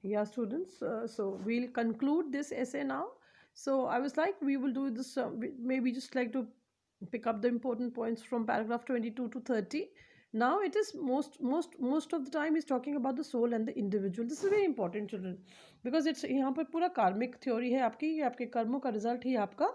Yeah, students. So we'll conclude this essay now. So I was like, we will do this. Maybe just like to pick up the important points from paragraph 22 to 30. Now it is most of the time is talking about the soul and the individual. This is very important, children, because it's यहाँ पर पूरा कार्मिक theory है आपकी, ये आपके कर्मों का रिजल्ट ही आपका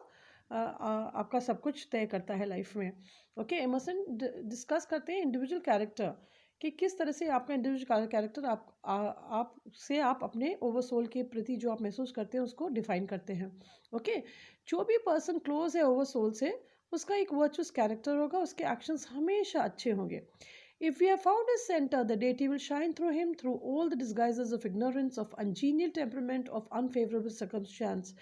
आपका सब कुछ तय करता है लाइफ में. ओके, एमर्सन डिस्कस करते हैं इंडिविजुअल कैरेक्टर कि किस तरह से आपका इंडिविजुअल कैरेक्टर आप अपने ओवर सोल के प्रति जो आप महसूस करते हैं उसको डिफाइन करते हैं. ओके, जो भी पर्सन क्लोज है ओवर सोल से उसका एक वर्चुअस कैरेक्टर होगा, उसके एक्शंस हमेशा अच्छे होंगे. If we have found his center, the deity will shine through him through all the disguises of ignorance, of ungenial temperament, of unfavorable circumstance.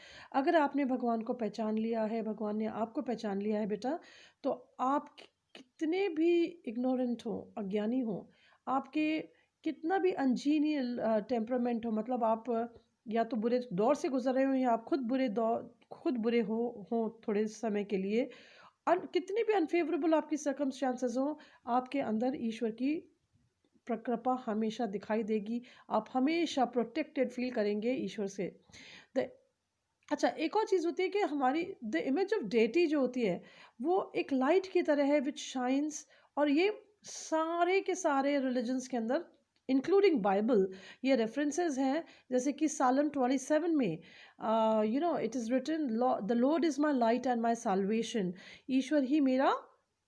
अगर आपने भगवान को पहचान लिया है, भगवान ने आपको पहचान लिया है बेटा, तो आप कितने भी इग्नोरेंट हो, अज्ञानी हो, आपके कितना भी अनजीनियल टेम्परामेंट हो, मतलब आप या तो बुरे दौर से गुजर रहे हो या आप खुद बुरे हो थोड़े समय के लिए, कितनी भी अनफेवरेबल आपकी सर्कमस्टांसेस हो, आपके अंदर ईश्वर की कृपा हमेशा दिखाई देगी. आप हमेशा प्रोटेक्टेड फील करेंगे ईश्वर से. द अच्छा, एक और चीज़ होती है कि हमारी द इमेज ऑफ डेटी जो होती है वो एक लाइट की तरह है विच शाइन्स, और ये सारे के सारे रिलीजन्स के अंदर इंक्लूडिंग बाइबल ये रेफरेंसेस हैं. जैसे कि सालम 27 में it is written, the Lord is my light and my salvation. ईश्वर ही मेरा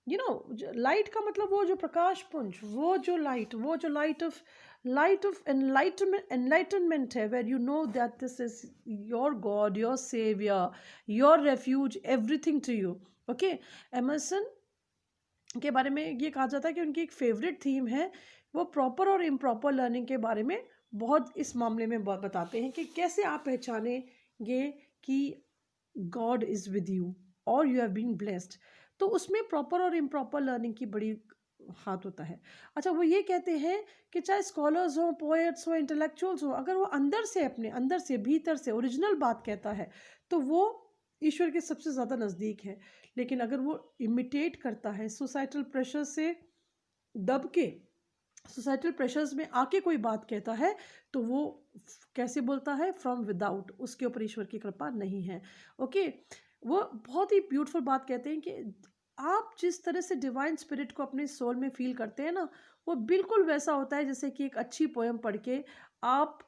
लाइट का मतलब वो जो प्रकाश पुंज, वो जो लाइट ऑफ एनलाइटनमेंट है, where you know that this is your God, your saviour, your refuge, everything to you. Okay, Emerson के बारे में ये कहा जाता है कि उनकी एक फेवरेट थीम है, वो प्रॉपर और इम्प्रॉपर लर्निंग के बारे में बहुत इस मामले में बताते हैं कि कैसे आप पहचानेंगे कि गॉड इज़ विद यू और यू हैव बीन ब्लेस्ड. तो उसमें प्रॉपर और इम्प्रॉपर लर्निंग की बड़ी हाथ होता है. अच्छा, वो ये कहते हैं कि चाहे स्कॉलर्स हो, पोएट्स हो, इंटेलेक्चुअल्स हो, अगर वो अंदर से अपने अंदर से भीतर से ओरिजिनल बात कहता है तो वो ईश्वर के सबसे ज़्यादा नज़दीक है. लेकिन अगर वो इमिटेट करता है, सोसाइटल प्रेशर से दब के, सोसाइटल प्रेशर्स में आके कोई बात कहता है, तो वो कैसे बोलता है, फ्रॉम विदाउट, उसके ऊपर ईश्वर की कृपा नहीं है. ओके, वो बहुत ही ब्यूटीफुल बात कहते हैं कि आप जिस तरह से डिवाइन स्पिरिट को अपने सोल में फील करते हैं ना, वो बिल्कुल वैसा होता है जैसे कि एक अच्छी पोएम पढ़ के आप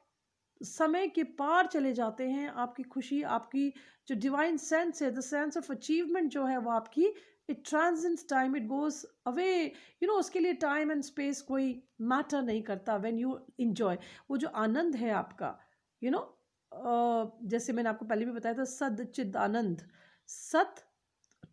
समय के पार चले जाते हैं. आपकी खुशी, आपकी जो डिवाइन सेंस है, द सेंस ऑफ अचीवमेंट जो है वो आपकी, it transcends time, it goes away. उसके लिए टाइम एंड स्पेस कोई मैटर नहीं करता. व्हेन यू इंजॉय वो जो आनंद है आपका, यू नो जैसे मैंने आपको पहले भी बताया था, सद चिद आनंद, सत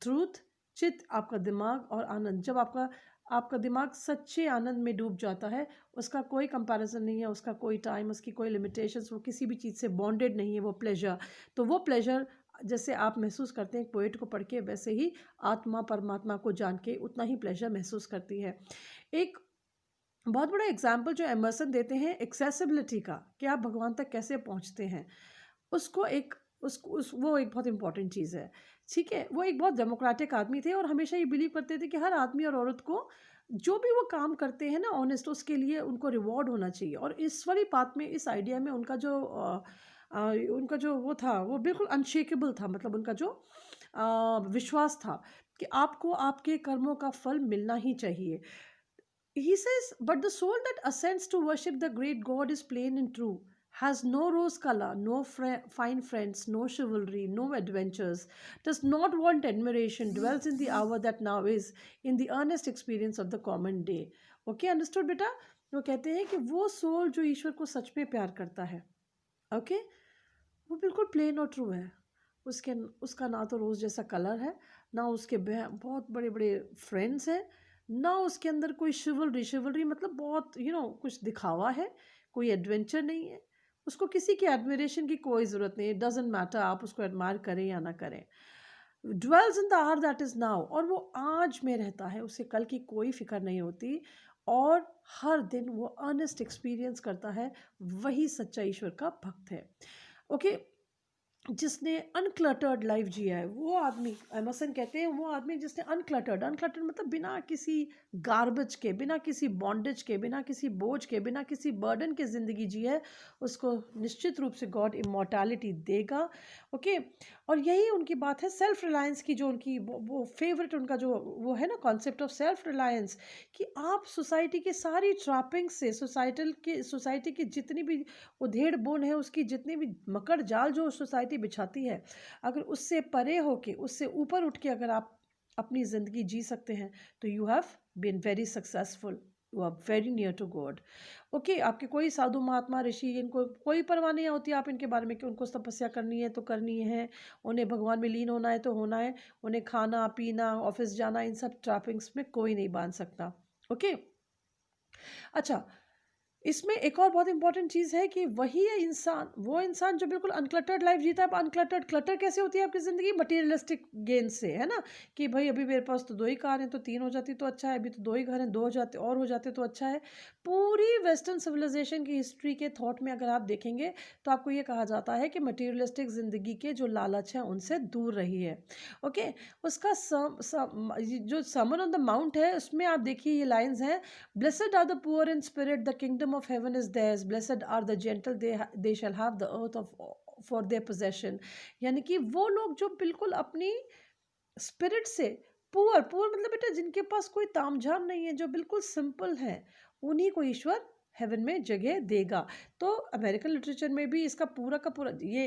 ट्रूथ, चित आपका दिमाग, और आनंद. जब आपका दिमाग सच्चे आनंद में डूब जाता है, उसका कोई कंपैरिजन नहीं है, उसका कोई टाइम, उसकी कोई लिमिटेशंस, वो किसी भी चीज़ से बॉन्डेड नहीं है, वो प्लेजर. तो वो प्लेजर जैसे आप महसूस करते हैं पोएट को पढ़ के, वैसे ही आत्मा परमात्मा को जान के उतना ही प्लेजर महसूस करती है. एक बहुत बड़ा एग्जाम्पल जो एमर्सन देते हैं एक्सेसिबिलिटी का, कि आप भगवान तक कैसे पहुंचते हैं, उसको एक वो एक बहुत इंपॉर्टेंट चीज़ है. ठीक है, वो एक बहुत डेमोक्रेटिक आदमी थे और हमेशा ये बिलीव करते थे कि हर आदमी और औरत को जो भी वो काम करते हैं ना ऑनेस्ट, उसके लिए उनको रिवॉर्ड होना चाहिए. और इस वाली बात में, इस आइडिया में उनका जो वो था, वो बिल्कुल अनशेकेबल था. मतलब उनका जो विश्वास था कि आपको आपके कर्मों का फल मिलना ही चाहिए. He says, but the soul that ascends to worship the great God is plain and true, has no rose color, no fine friends, no chivalry, no adventures, does not want admiration, dwells in the hour that now is, in the earnest experience of the common day. Okay, understood बेटा? वो कहते हैं कि वो soul जो ईश्वर को सच में प्यार करता है, ओके, वो बिल्कुल प्लेन और ट्रू है. उसका ना तो रोज़ जैसा कलर है, ना उसके बहुत बड़े बड़े फ्रेंड्स हैं, ना उसके अंदर कोई शिवलरी मतलब बहुत कुछ दिखावा है, कोई एडवेंचर नहीं है. उसको किसी की एडमिरेशन की कोई ज़रूरत नहीं है. डजेंट मैटर आप उसको एडमायर करें या ना करें. Dwells in the hour that is now, और वो आज में रहता है, उसे कल की कोई फिक्र नहीं होती, और हर दिन वो अर्नेस्ट एक्सपीरियंस करता है. वही सच्चा ईश्वर का भक्त है. ओके, जिसने अनक्लटर्ड लाइफ जिया है, वो आदमी, एमर्सन कहते हैं वो आदमी जिसने अनक्लटर्ड मतलब बिना किसी गार्बेज के, बिना किसी बॉन्डेज के, बिना किसी बोझ के, बिना किसी बर्डन के ज़िंदगी जी है, उसको निश्चित रूप से गॉड इमॉर्टैलिटी देगा। ओके, और यही उनकी बात है सेल्फ रिलायंस की, जो उनकी वो फेवरेट उनका जो वो है ना कॉन्सेप्ट ऑफ सेल्फ रिलायंस, कि आप सोसाइटी की सारी ट्रैपिंग से, सोसाइटी की जितनी भी उधेड़ बुन है, उसकी जितनी भी मकर जाल जो सोसाइटी बिछाती है, अगर उससे परे होके, उससे ऊपर उठ के अगर आप अपनी ज़िंदगी जी सकते हैं, तो you have been very successful, you are very near to God. Okay, आपके कोई साधु महात्मा ऋषि, इनको कोई परवाह नहीं होती आप इनके बारे में कि उनको तपस्या करनी है तो करनी है, उन्हें भगवान में लीन होना है तो होना है, उन्हें खाना पीना ऑफिस जाना, इन सब ट्रैपिंग्स में कोई नहीं बांध सकता। ओके, अच्छा, इसमें एक और बहुत इंपॉर्टेंट चीज़ है कि वही है इंसान, वो इंसान जो बिल्कुल अनक्लटर्ड लाइफ जीता है। अब अनक्लटर्ड क्लटर कैसे होती है आपकी ज़िंदगी? मटीरियलिस्टिक गेन से, है ना, कि भाई अभी मेरे पास तो 2 ही कार हैं, तो 3 हो जाती तो अच्छा है, अभी तो 2 ही घर हैं, 2 हो जाते और हो जाते तो अच्छा है। पूरी वेस्टर्न सिविलाइजेशन की हिस्ट्री के थॉट में अगर आप देखेंगे, तो आपको ये कहा जाता है कि मटीरियलिस्टिक ज़िंदगी के जो लालच है उनसे दूर रहिए। ओके, उसका जो समन ऑन द माउंट है, उसमें आप देखिए ये लाइन्स हैं, Blessed are the poor in spirit, the kingdom of heaven is theirs. Blessed are the gentle, they shall have the earth of for their possession. यानी कि वो लोग जो बिल्कुल अपनी स्पिरिट से पुअर, पुअर मतलब बेटा जिनके पास कोई तामझाम नहीं है, जो बिल्कुल सिंपल हैं, उन्हीं को ईश्वर हेवन में जगह देगा। तो अमेरिकन लिटरेचर में भी इसका पूरा का पूरा ये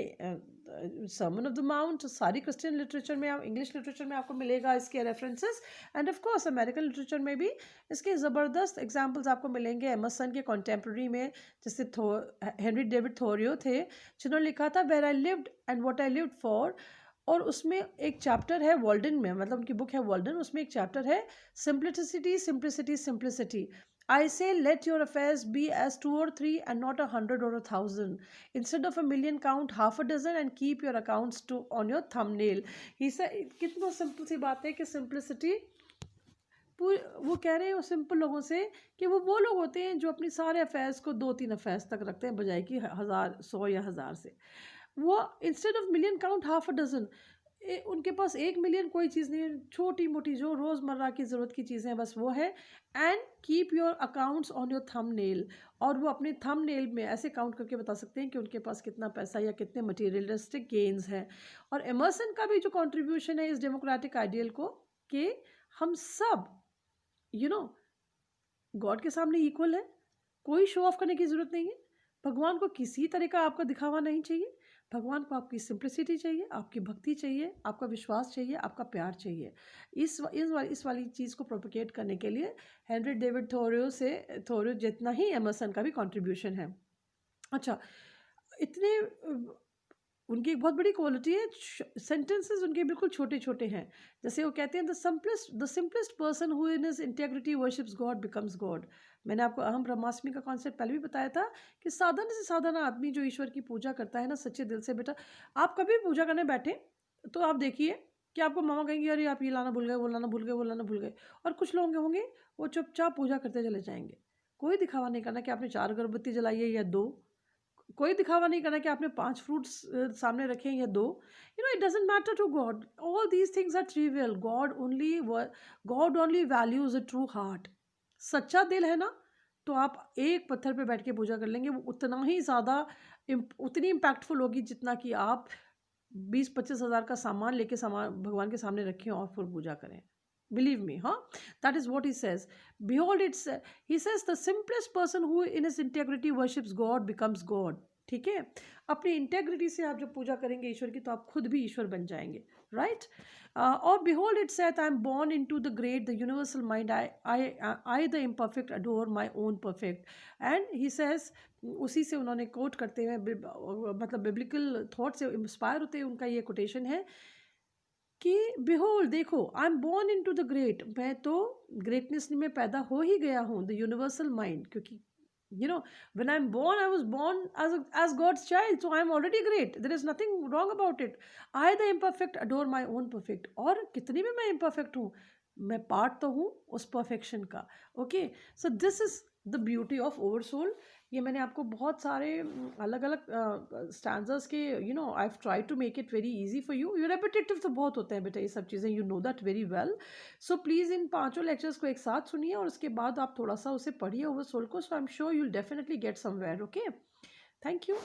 सर्मन ऑफ द माउंट सारी क्रिश्चियन लिटरेचर में, इंग्लिश लिटरेचर में आपको मिलेगा इसके references, end of course American literature में भी इसके ज़बरदस्त एग्जांपल्स आपको मिलेंगे। एमर्सन के कॉन्टेम्प्रेरी में जैसे हेनरी डेविड थोरियो थे, जिन्होंने लिखा था where I lived and what I lived for, और उसमें एक चैप्टर है वॉल्डन में, मतलब उनकी बुक है वॉल्डन, उसमें एक चैप्टर है simplicity simplicity simplicity. I say let your affairs be as 2 or 3 and not 100 or 1,000. Instead of a million, count half a dozen and keep your accounts to on your thumbnail. He said, कितना simple सी बात है कि simplicity, वो कह रहे हैं वो simple लोगों से कि वो लोग होते हैं जो अपनी सारे अफेयर्स को 2-3 अफेयर्स तक रखते हैं, बजाय कि 1000, 100 या 1000 से। वो instead of million count half a dozen, उनके पास 1 मिलियन कोई चीज़ नहीं है, छोटी मोटी जो रोज़मर्रा की ज़रूरत की चीज़ें हैं बस वो है। And keep your accounts on your thumbnail, और वो अपने थंबनेल में ऐसे काउंट करके बता सकते हैं कि उनके पास कितना पैसा या कितने मटीरियलिस्टिक गेन्स हैं। और एमर्सन का भी जो कंट्रीब्यूशन है इस डेमोक्रेटिक आइडियल को, कि हम सब गॉड के सामने इक्वल है, कोई शो ऑफ करने की ज़रूरत नहीं है, भगवान को किसी तरह का आपका दिखावा नहीं चाहिए, भगवान को आपकी सिंप्लिसिटी चाहिए, आपकी भक्ति चाहिए, आपका विश्वास चाहिए, आपका प्यार चाहिए। इस वाली चीज़ को प्रोपिगेट करने के लिए हेनरी डेविड थोरियो जितना ही एमर्सन का भी कंट्रीब्यूशन है। अच्छा, इतने उनकी एक बहुत बड़ी क्वालिटी है, सेंटेंसेस उनके बिल्कुल छोटे छोटे हैं। जैसे वो कहते हैं the simplest person who in his integrity worships God becomes God. मैंने आपको अहम ब्रह्मास्मि का कॉन्सेप्ट पहले भी बताया था कि साधारण से साधारण आदमी जो ईश्वर की पूजा करता है ना सच्चे दिल से, बेटा आप कभी पूजा करने बैठे तो आप देखिए कि आपको मामा कहेंगे अरे आप ये लाना भूल गए, वो लाना भूल गए, वो लाना भूल गए, और कुछ लोग होंगे वो चुपचाप पूजा करते चले जाएंगे। कोई दिखावा नहीं करना कि आपने 4 अगरबत्ती जलाई है या 2, कोई दिखावा नहीं करना कि आपने 5 फ्रूट्स सामने रखे हैं या 2। It doesn't matter to God, all these things are trivial. God only values a true heart. सच्चा दिल है ना, तो आप एक पत्थर पे बैठ के पूजा कर लेंगे, वो उतना ही ज़्यादा उतनी इम्पैक्टफुल होगी जितना कि आप 20-25 हज़ार का सामान लेके भगवान के सामने रखें और फिर पूजा करें। Believe me, huh? That is what he says. Behold, he says the simplest person who in his integrity worships God becomes God. ठीक है, अपनी इंटेग्रिटी से आप जब पूजा करेंगे ईश्वर की, तो आप खुद भी ईश्वर बन जाएंगे, राइट? और behold it saith, I am born into the great, the universal mind. I the imperfect adore my own perfect. And he says, उसी से उन्होंने कोट करते हुए, मतलब बिब्लिकल थॉट से इंस्पायर होते हुए उनका ये कोटेशन है कि बिहोल्ड, देखो, I am born into the great, मैं तो ग्रेटनेस में पैदा हो ही गया हूँ, द यूनिवर्सल माइंड, क्योंकि when I'm born, I was born as God's child, so I'm already great. There is nothing wrong about it. I the imperfect adore my own perfect. और कितनी भी मैं imperfect हूँ, मैं पार्ट तो हूँ उस perfection का। Okay, so this is the beauty of oversoul, ये मैंने आपको बहुत सारे अलग अलग स्टैंडर्ड्स के I have try to make it very easy for you. You repetitive तो बहुत होते हैं बेटा ये सब चीज़ें, you know that very well. So please इन पांचों लेक्चर्स को एक साथ सुनिए और उसके बाद आप थोड़ा सा उसे पढ़िए ओवर सोल को। So I am sure you will definitely get somewhere. Okay, thank you.